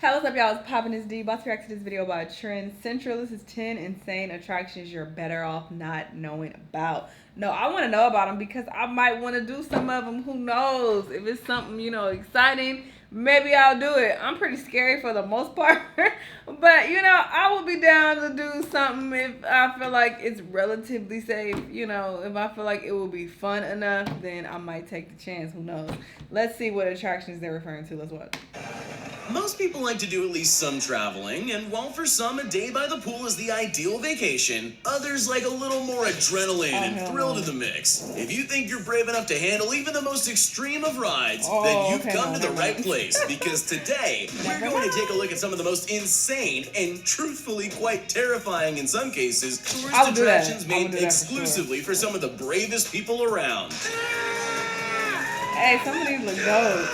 Hey, what's up, y'all? It's Poppin' this D. About to react to this video about Trend Central. This is 10 insane attractions you're better off not knowing about. No, I want to know about them because I might want to do some of them. Who knows? If it's something, exciting, maybe I'll do it. I'm pretty scary for the most part. But, I will be down to do something if I feel like it's relatively safe. If I feel like it will be fun enough, then I might take the chance. Who knows? Let's see what attractions they're referring to. Let's watch. Most people like to do at least some traveling, and while for some a day by the pool is the ideal vacation, others like a little more adrenaline and thrill to the mix. If you think you're brave enough to handle even the most extreme of rides, then you've come to the right place, because today we're going to take a look at some of the most insane and truthfully quite terrifying in some cases tourist attractions made exclusively for some of the bravest people around. Hey, some of these look dope.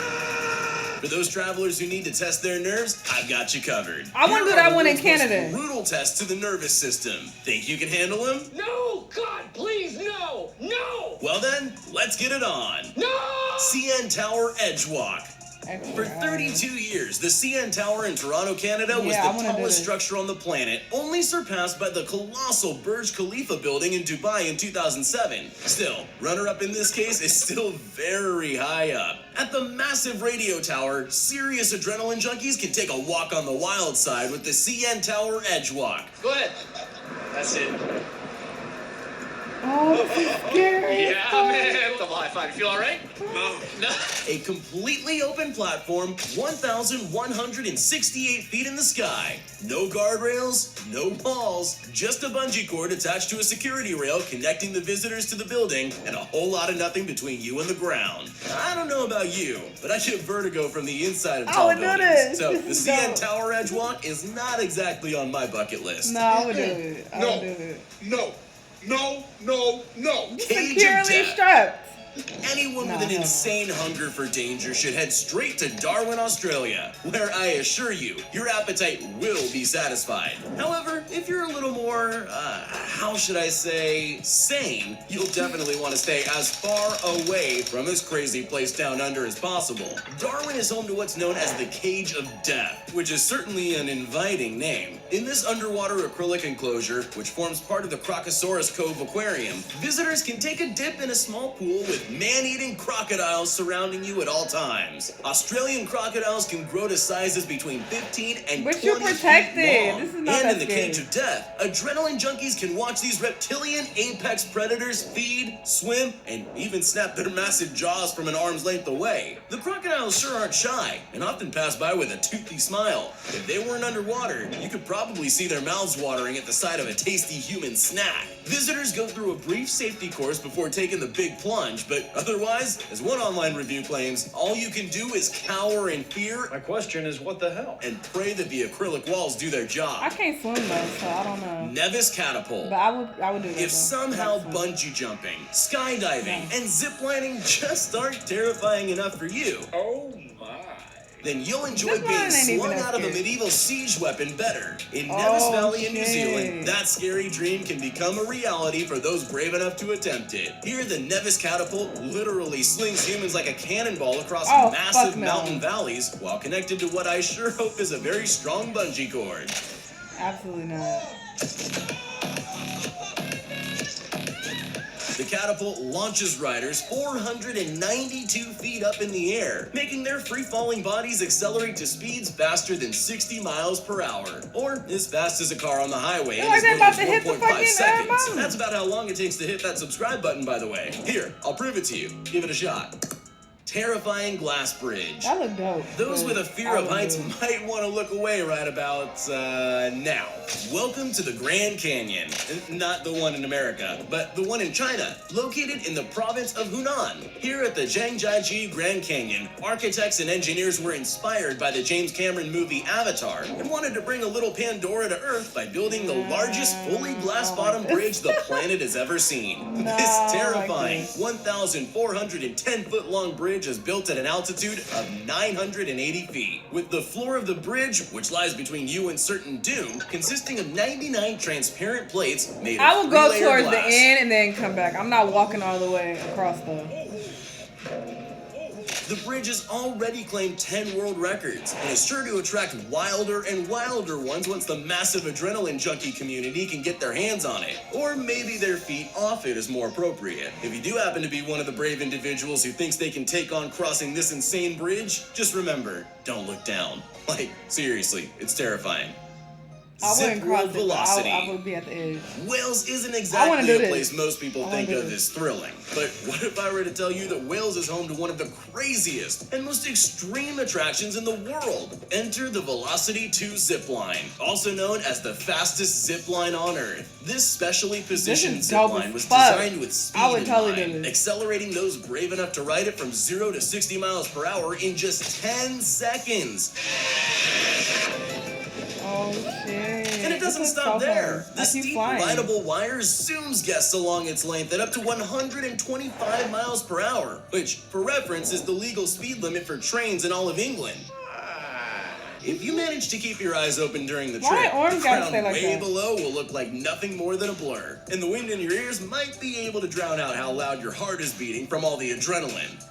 For those travelers who need to test their nerves, I've got you covered. I want to do that one in Canada. Brutal test to the nervous system. Think you can handle them? No! God, please, no! No! Well then, let's get it on. No! CN Tower Edge Walk. For 32 years, the CN Tower in Toronto, Canada was the tallest structure on the planet, only surpassed by the colossal Burj Khalifa building in Dubai in 2007. Still, runner-up in this case is still very high up. At the massive radio tower, serious adrenaline junkies can take a walk on the wild side with the CN Tower Edge Walk. Go ahead. That's it. Oh, this is scary. Yeah, man. The high five. You feel all right? No. A completely open platform, 1,168 feet in the sky. No guardrails, no walls, just a bungee cord attached to a security rail connecting the visitors to the building, and a whole lot of nothing between you and the ground. I don't know about you, but I get vertigo from the inside of tall buildings. So the CN Tower Edge Walk is not exactly on my bucket list. No, I would do it. I would do it. No. No, no, no. Securely strapped. Anyone with an insane hunger for danger should head straight to Darwin, Australia, where I assure you, your appetite will be satisfied. However, if you're a little more, how should I say, sane, you'll definitely want to stay as far away from this crazy place down under as possible. Darwin is home to what's known as the Cage of Death, which is certainly an inviting name. In this underwater acrylic enclosure, which forms part of the Crocosaurus Cove Aquarium, visitors can take a dip in a small pool with man-eating crocodiles surrounding you at all times. Australian crocodiles can grow to sizes between 15 and 20 feet long. This is not and in the Cage of Death, adrenaline junkies can watch these reptilian apex predators feed, swim, and even snap their massive jaws from an arm's length away. The crocodiles sure aren't shy, and often pass by with a toothy smile. If they weren't underwater, you could probably see their mouths watering at the sight of a tasty human snack. Visitors go through a brief safety course before taking the big plunge, but otherwise, as one online review claims, all you can do is cower in fear. My question is, what the hell? And pray that the acrylic walls do their job. I can't swim though, so I don't know. Nevilles Catapult. But I would do that. If somehow bungee jumping, skydiving, and ziplining just aren't terrifying enough for you, Oh, my. then you'll enjoy being slung out of a medieval siege weapon better. In Nevis Valley in New Zealand, that scary dream can become a reality for those brave enough to attempt it. Here, the Nevilles Catapult literally slings humans like a cannonball across massive mountain valleys while connected to what I sure hope is a very strong bungee cord. Absolutely not. The catapult launches riders 492 feet up in the air, making their free-falling bodies accelerate to speeds faster than 60 miles per hour, or as fast as a car on the highway in as little as 1.5 seconds. That's about how long it takes to hit that subscribe button, by the way. Here, I'll prove it to you. Give it a shot. Terrifying glass bridge. That look dope. Those with a fear of heights might want to look away right about now. Welcome to the Grand Canyon. Not the one in America, but the one in China, located in the province of Hunan. Here at the Zhangjiajie Grand Canyon, architects and engineers were inspired by the James Cameron movie Avatar and wanted to bring a little Pandora to Earth by building the largest fully glass-bottomed bridge the planet has ever seen. This terrifying 1,410-foot-long bridge is built at an altitude of 980 feet, with the floor of the bridge, which lies between you and certain doom, consisting of 99 transparent plates made of I will go towards glass. the end and then come back. I'm not walking all the way across the... The bridge has already claimed 10 world records and is sure to attract wilder and wilder ones once the massive adrenaline junkie community can get their hands on it. Or maybe their feet off it is more appropriate. If you do happen to be one of the brave individuals who thinks they can take on crossing this insane bridge, just remember, don't look down. Like, seriously, it's terrifying. I wouldn't cross it, velocity. I would be at the edge. Wales isn't exactly a place most people think of this. as thrilling. But what if I were to tell you that Wales is home to one of the craziest and most extreme attractions in the world? Enter the Velocity 2 zipline, also known as the fastest zipline on Earth. This specially positioned zipline was designed with speed in mind, accelerating those brave enough to ride it from 0 to 60 miles per hour in just 10 seconds. Oh shit. And it doesn't stop there. The steep, rideable wire zooms guests along its length at up to 125 miles per hour, which, for reference, is the legal speed limit for trains in all of England. If you manage to keep your eyes open during the trip, the ground way below will look like nothing more than a blur, and the wind in your ears might be able to drown out how loud your heart is beating from all the adrenaline.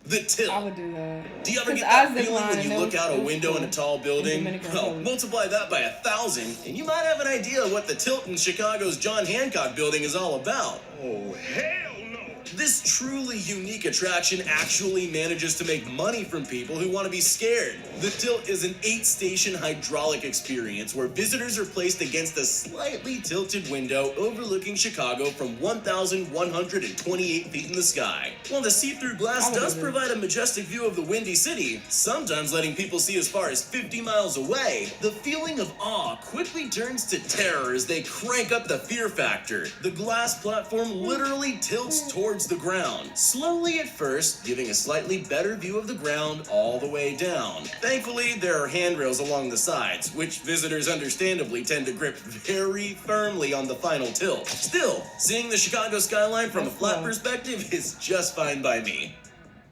The tilt. I would do that. Do you ever get that feeling when you look out a window in a tall building? Well, multiply that by 1,000, and you might have an idea of what the tilt in Chicago's John Hancock building is all about. Oh, hell no! This truly unique attraction actually manages to make money from people who want to be scared. The tilt is an 8-station hydraulic experience where visitors are placed against a slightly tilted window overlooking Chicago from 1,128 feet in the sky. While the see-through glass does provide a majestic view of the Windy City, sometimes letting people see as far as 50 miles away, the feeling of awe quickly turns to terror as they crank up the fear factor. The glass platform literally tilts towards the ground, slowly at first, giving a slightly better view of the ground all the way down. Thankfully, there are handrails along the sides, which visitors understandably tend to grip very firmly on the final tilt. Still, seeing the Chicago skyline from a flat perspective is just fine by me.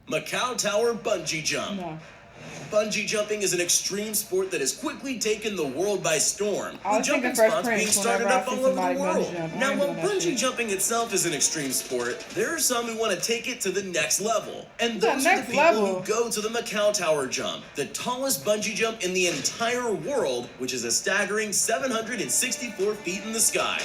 Macau Tower Bungee Jump. No. Bungee jumping is an extreme sport that has quickly taken the world by storm, with jumping spots being started up all over the world. Now, while bungee jumping itself is an extreme sport, there are some who want to take it to the next level. And those are the people who go to the Macau Tower Jump, the tallest bungee jump in the entire world, which is a staggering 764 feet in the sky.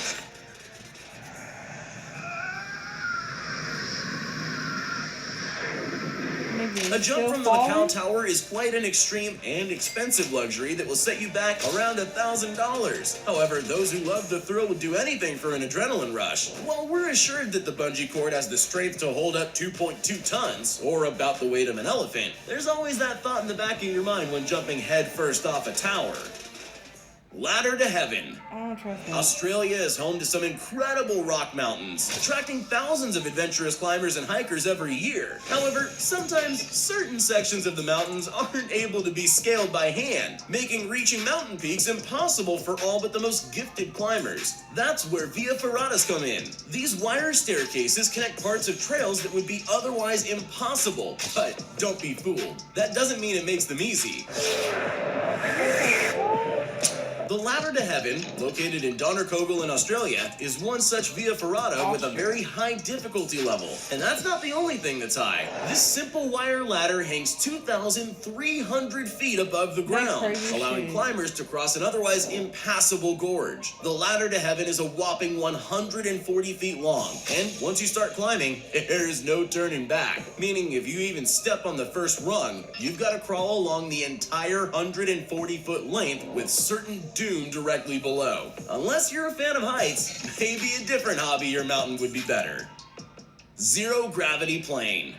A jump from the Macau Tower is quite an extreme and expensive luxury that will set you back around $1,000. However, those who love the thrill would do anything for an adrenaline rush. While we're assured that the bungee cord has the strength to hold up 2.2 tons, or about the weight of an elephant, there's always that thought in the back of your mind when jumping headfirst off a tower. Ladder to Heaven. I don't trust that. Australia is home to some incredible rock mountains, attracting thousands of adventurous climbers and hikers every year. However, sometimes certain sections of the mountains aren't able to be scaled by hand, making reaching mountain peaks impossible for all but the most gifted climbers. That's where Via Ferratas come in. These wire staircases connect parts of trails that would be otherwise impossible. But don't be fooled. That doesn't mean it makes them easy. The Ladder to Heaven, located in Donerkogel in Australia, is one such via ferrata with a very high difficulty level. And that's not the only thing that's high. This simple wire ladder hangs 2,300 feet above the ground, allowing climbers to cross an otherwise impassable gorge. The Ladder to Heaven is a whopping 140 feet long, and once you start climbing, there is no turning back. Meaning if you even step on the first rung, you've got to crawl along the entire 140-foot length with certain doom directly below. Unless you're a fan of heights, maybe a different hobby your mountain would be better. Zero gravity plane.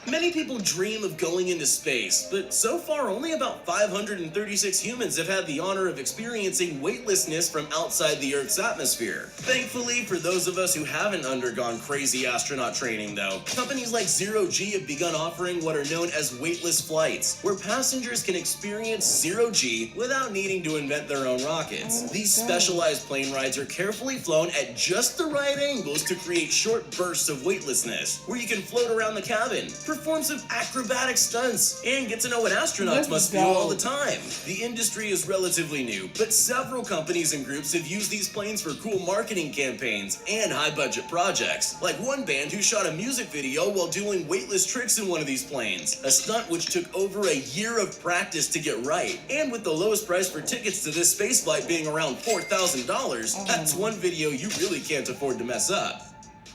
Many people dream of going into space, but so far only about 536 humans have had the honor of experiencing weightlessness from outside the Earth's atmosphere. Thankfully, for those of us who haven't undergone crazy astronaut training though, companies like Zero G have begun offering what are known as weightless flights, where passengers can experience Zero G without needing to invent their own rockets. These specialized plane rides are carefully flown at just the right angles to create short bursts of weightlessness, where you can float around the cabin, perform some acrobatic stunts, and get to know what astronauts That's must feel all dope. the time. The industry is relatively new, but several companies and groups have used these planes for cool marketing campaigns and high-budget projects. Like one band who shot a music video while doing weightless tricks in one of these planes, a stunt which took over a year of practice to get right. And with the lowest price for tickets to this spaceflight being around $4,000, that's one video you really can't afford to mess up.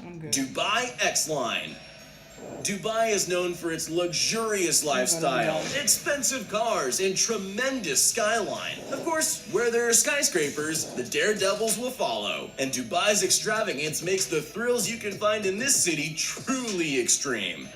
I'm good. Dubai XLine. Dubai is known for its luxurious lifestyle, expensive cars, and tremendous skyline. Of course, where there are skyscrapers, the daredevils will follow. And Dubai's extravagance makes the thrills you can find in this city truly extreme.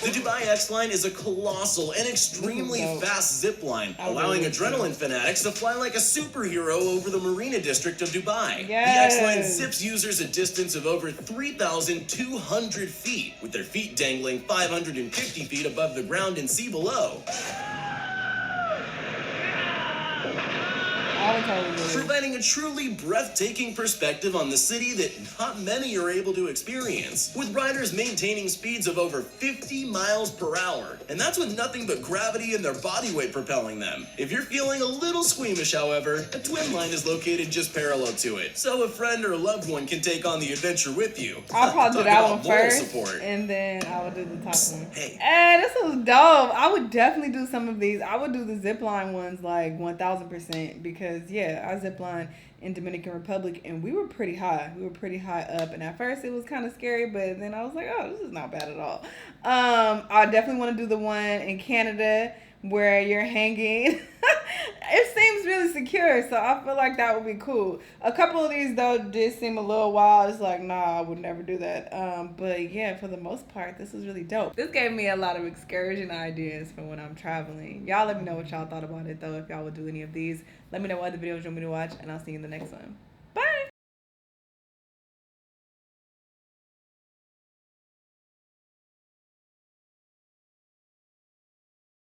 The Dubai XLine is a colossal and extremely fast zip line, allowing adrenaline fanatics to fly like a superhero over the Marina district of Dubai. Yes. The XLine zips users a distance of over 3,200 feet, with their feet dangling 550 feet above the ground and sea below. Providing a truly breathtaking perspective on the city that not many are able to experience, with riders maintaining speeds of over 50 miles per hour. And that's with nothing but gravity and their body weight propelling them. If you're feeling a little squeamish, however, a twin line is located just parallel to it, so a friend or loved one can take on the adventure with you. I'll probably do that one first, support. and then I would do the top one. Hey. This was dope. I would definitely do some of these. I would do the zip line ones like 1,000% because, yeah, I zip line in Dominican Republic, and we were pretty high. We were pretty high up, and at first it was kind of scary, but then I was like, oh, this is not bad at all. I definitely want to do the one in Canada where you're hanging. It seems really secure, so I feel like that would be cool. A couple of these, though, did seem a little wild. It's like, nah, I would never do that. But yeah, for the most part, this was really dope. This gave me a lot of excursion ideas for when I'm traveling. Y'all let me know what y'all thought about it, though, if y'all would do any of these. Let me know what other videos you want me to watch, and I'll see you in the next one.